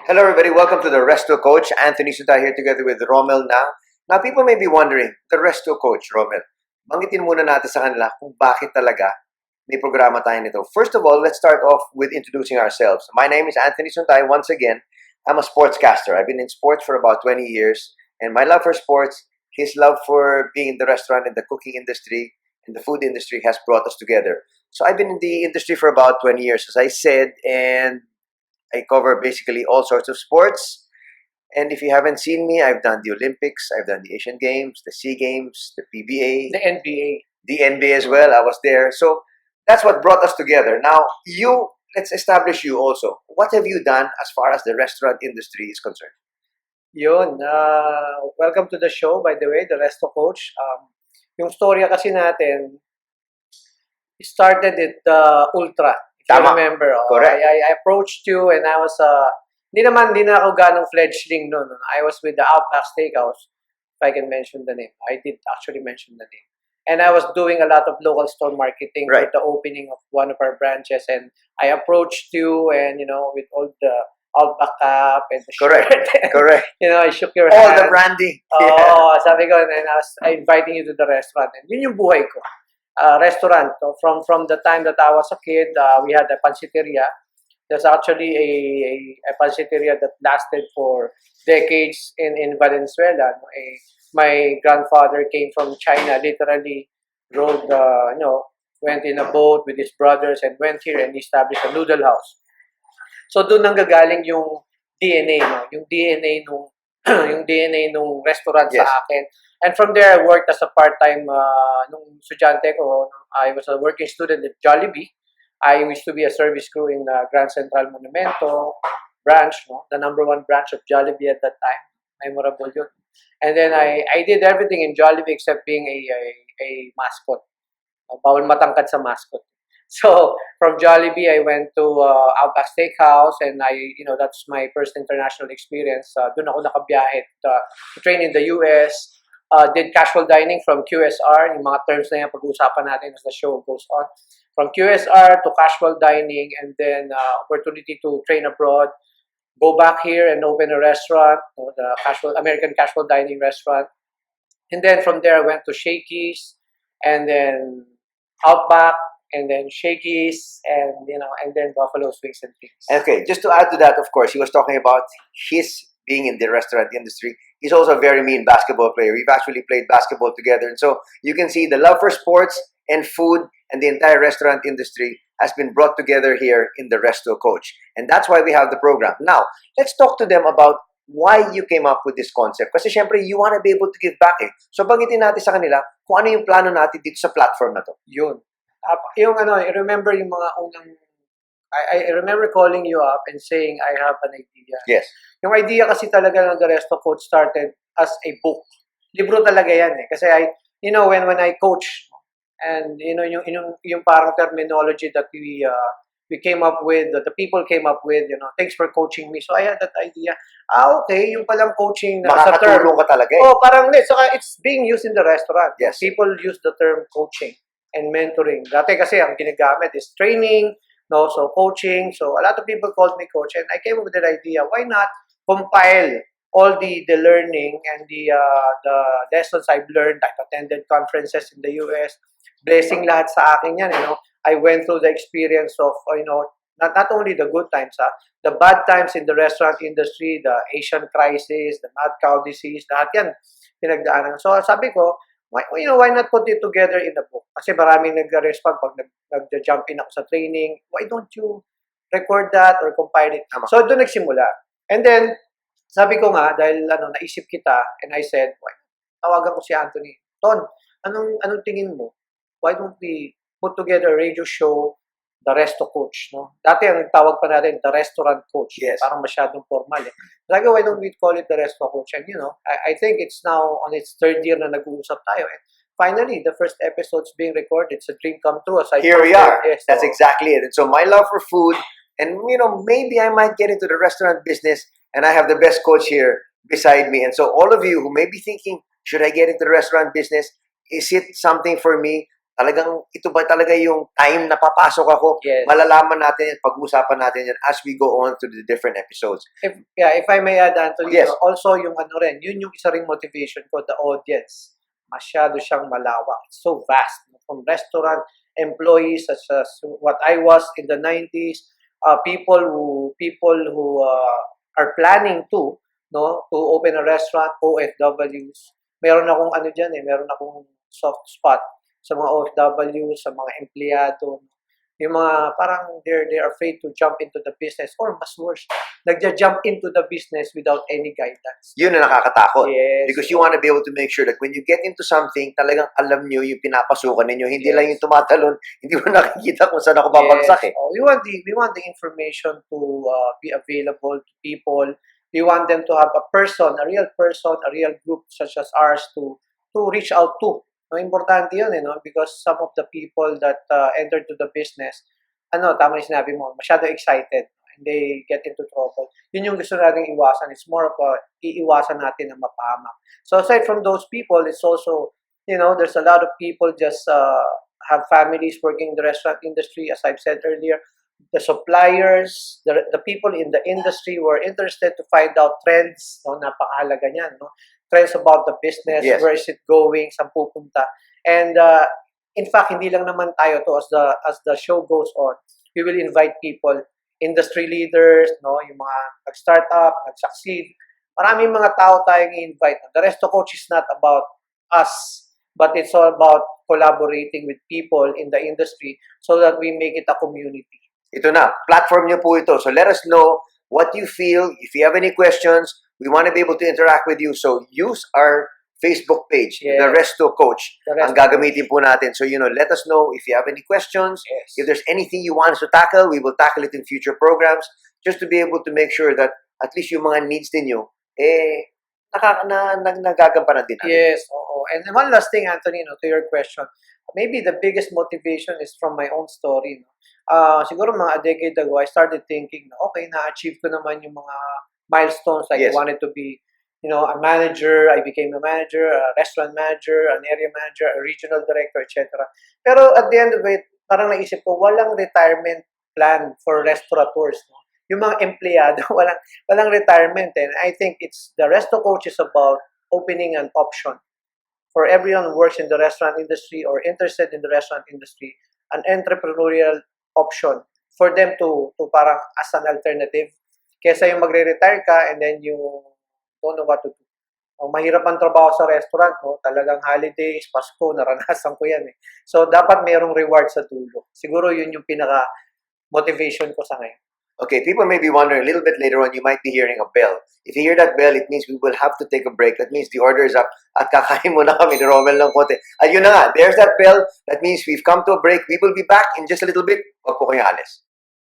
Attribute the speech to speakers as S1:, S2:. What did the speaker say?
S1: Hello everybody, welcome to the Resto Coach. Anthony Suntay here together with Rommel now. Now people may be wondering, the Resto Coach, Rommel, banggitin muna natin sa kanila kung bakit talaga may programa tayo nito. First of all, let's start off with introducing ourselves. My name is Anthony Suntay. Once again, I'm a sportscaster. I've been in sports for about 20 years, and my love for sports, his love for being in the restaurant and the cooking industry and the food industry has brought us together. So I've been in the industry for about 20 years, as I said, and I cover basically all sorts of sports. And if you haven't seen me, I've done the Olympics, I've done the Asian Games, the SEA Games, the PBA,
S2: The NBA.
S1: the NBA as well. I was there. So that's what brought us together. Now, let's establish you also. What have you done as far as the restaurant industry is concerned?
S2: Yun. Welcome to the show, by the way, the Resto Coach. Yung storya kasi natin started at Ultra. If
S1: Tama.
S2: you remember.
S1: Correct.
S2: I approached you and I was, hindi na ako ganong fledgling noon. I was with the Outback Steakhouse, if I can mention the name. I did actually mention the name. And I was doing a lot of local store marketing
S1: Right.
S2: for the opening of one of our branches. And I approached you and, with all the Outback cap and the
S1: Correct.
S2: shirt.
S1: Correct.
S2: I shook your
S1: All
S2: hand.
S1: the branding.
S2: Oo, sabi ko, and I was inviting you to the restaurant. And yun yung buhay ko. Restaurant. So from the time that I was a kid, we had a pansiteria. There's actually a pansiteria that lasted for decades in Valenzuela. My grandfather came from China, literally rode, went in a boat with his brothers and went here and established a noodle house. So doon nanggagaling yung DNA, no? Yung DNA nung yung DNA nung restaurant
S1: Yes.
S2: sa akin. And from there, I worked as a part-time, nung estudyante ko, I was a working student at Jollibee. I used to be a service crew in Grand Central Monumento branch, no? The #1 branch of Jollibee at that time. Memorable yun. And then I did everything in Jollibee except being a mascot. Bawal matangkad sa mascot. So from Jollibee, I went to Outback Steakhouse, and that's my first international experience. Doon ako nakabiyahe to train in the US. Did casual dining from QSR. Yung mga terms na yan pag-uusapan natin as the show goes on. From QSR to casual dining, and then opportunity to train abroad. Go back here and open a restaurant, the American casual dining restaurant. And then from there, I went to Shakey's, and then Outback, and then Shakey's, and then Buffalo's Wings and Things.
S1: Okay, just to add to that, of course, he was talking about his being in the restaurant industry. He's also a very mean basketball player. We've actually played basketball together. And so you can see the love for sports and food and the entire restaurant industry has been brought together here in the Resto Coach. And that's why we have the program. Now, let's talk to them about why you came up with this concept. Kasi syempre, you want to be able to give back eh. So banggitin natin sa kanila kung ano yung plano natin dito sa platform na to.
S2: Yun. I remember yung mga unang, I remember calling you up and saying, I have an idea.
S1: Yes.
S2: Yung idea kasi talaga ng The Resto Coach started as a book. Libro talaga yan eh. Kasi when I coach, and yung parang terminology that we came up with, that the people came up with, thanks for coaching me. So I had that idea. Okay, yung palang coaching na sa term.
S1: Makakatulong ka talaga eh.
S2: Oh, parang saka it's being used in the restaurant.
S1: Yes.
S2: People use the term coaching and mentoring. Dati kasi ang ginagamit is training, so coaching. So a lot of people called me coach, and I came up with that idea. Why not compile all the learning and the lessons I've learned? I've attended conferences in the US. Blessing lahat sa akin yan, I went through the experience of, not only the good times, the bad times in the restaurant industry, the Asian crisis, the mad cow disease, lahat yan pinagdaanan. So sabi ko, why not put it together in a book? Kasi maraming nag-respond pag nag-jump in ako sa training. Why don't you record that or compile it?
S1: Tama.
S2: So doon nagsimula. And then, sabi ko nga, dahil naisip kita, and I said, tawagan ko si Anthony. Ton, anong tingin mo? Why don't we put together a radio show, The Resto Coach, no? Dati ang tawag pa natin, The Restaurant Coach.
S1: Yes.
S2: Parang masyadong formal eh. Sabi ko, why don't we call it The Resto Coach? And I think it's now on its third year na nag-uusap tayo. And finally, the first episode's being recorded. It's a dream come true.
S1: Here we are.
S2: Yes,
S1: That's exactly it. And so my love for food, and maybe I might get into the restaurant business, and I have the best coach here beside me. And so all of you who may be thinking, should I get into the restaurant business? Is it something for me? Talagang, ito ba talaga yung time na papasok ako?
S2: Yes.
S1: Malalaman natin yan, pag-uusapan natin yan as we go on to the different episodes.
S2: If I may add, Anthony,
S1: Yes.
S2: also yung ano rin, yun yung isa ring motivation ko, the audience. Masyado siyang malawak. It's so vast. From restaurant employees such as what I was in the 90s, people who are planning to open a restaurant, OFWs. Meron akong ano diyan meron akong soft spot sa mga OFWs, sa mga empleyado. Yung mga parang they're afraid to jump into the business or mas worse, nagja-jump into the business without any guidance.
S1: Yun na nakakatakot.
S2: Yes.
S1: Because you want to be able to make sure that when you get into something, talagang alam nyo yung pinapasukan ninyo. Hindi
S2: Yes.
S1: lang yung tumatalon, hindi mo nakikita kung saan ako babagsak eh.
S2: Oh, we want the information to be available to people. We want them to have a real group such as ours to reach out to. No, importante yun, because some of the people that enter to the business, tama yung sinabi mo, masyado excited and they get into trouble. Yun yung gusto natin iwasan. It's more of iiwasan natin na mapahamak. So aside from those people, it's also, there's a lot of people just have families working in the restaurant industry, as I've said earlier. The suppliers, the people in the industry were interested to find out trends, napakahalaga niyan, trends about the business,
S1: Yes.
S2: where is it going, saan pupunta. And in fact, hindi lang naman tayo to as the show goes on. We will invite people, industry leaders, yung mga nag-startup, nag-succeed. Maraming mga tao tayong i-invite. The Resto Coach is not about us, but it's all about collaborating with people in the industry so that we make it a community.
S1: Ito na, platform nyo po ito. So let us know what you feel. If you have any questions, we want to be able to interact with you. So use our Facebook page,
S2: Yes.
S1: the Resto Coach.
S2: The Resto
S1: Ang gagamitin po natin. So, let us know if you have any questions.
S2: Yes.
S1: If there's anything you want us to tackle, we will tackle it in future programs just to be able to make sure that at least yung mga needs ninyo, nagagampanan din natin.
S2: Yes, oo. And one last thing, Anthony, to your question, maybe the biggest motivation is from my own story. Siguro mga a decade ago, I started thinking, okay, na-achieve ko naman yung mga milestones. Like
S1: Yes.
S2: I wanted to be, a manager. I became a manager, a restaurant manager, an area manager, a regional director, etc. Pero at the end of it, parang naisip ko, walang retirement plan for restaurateurs. Yung mga empleyado, walang retirement. And I think the Resto Coach is about opening an option for everyone who works in the restaurant industry or interested in the restaurant industry, an entrepreneurial option for them to parang as an alternative. Kesa yung magre-retire ka and then you don't know what to do. Mahirap ang trabaho sa restaurant, talagang holidays, Pasko, naranasan ko yan. So, dapat mayroong reward sa dulo. Siguro yun yung pinaka-motivation ko sa ngayon.
S1: Okay, people may be wondering, a little bit later on, you might be hearing a bell. If you hear that bell, it means we will have to take a break. That means the order is up at kakain muna kami ni Rommel ng konti. Ayun na nga, there's that bell. That means we've come to a break. We will be back in just a little bit. Huwag po kayong alis.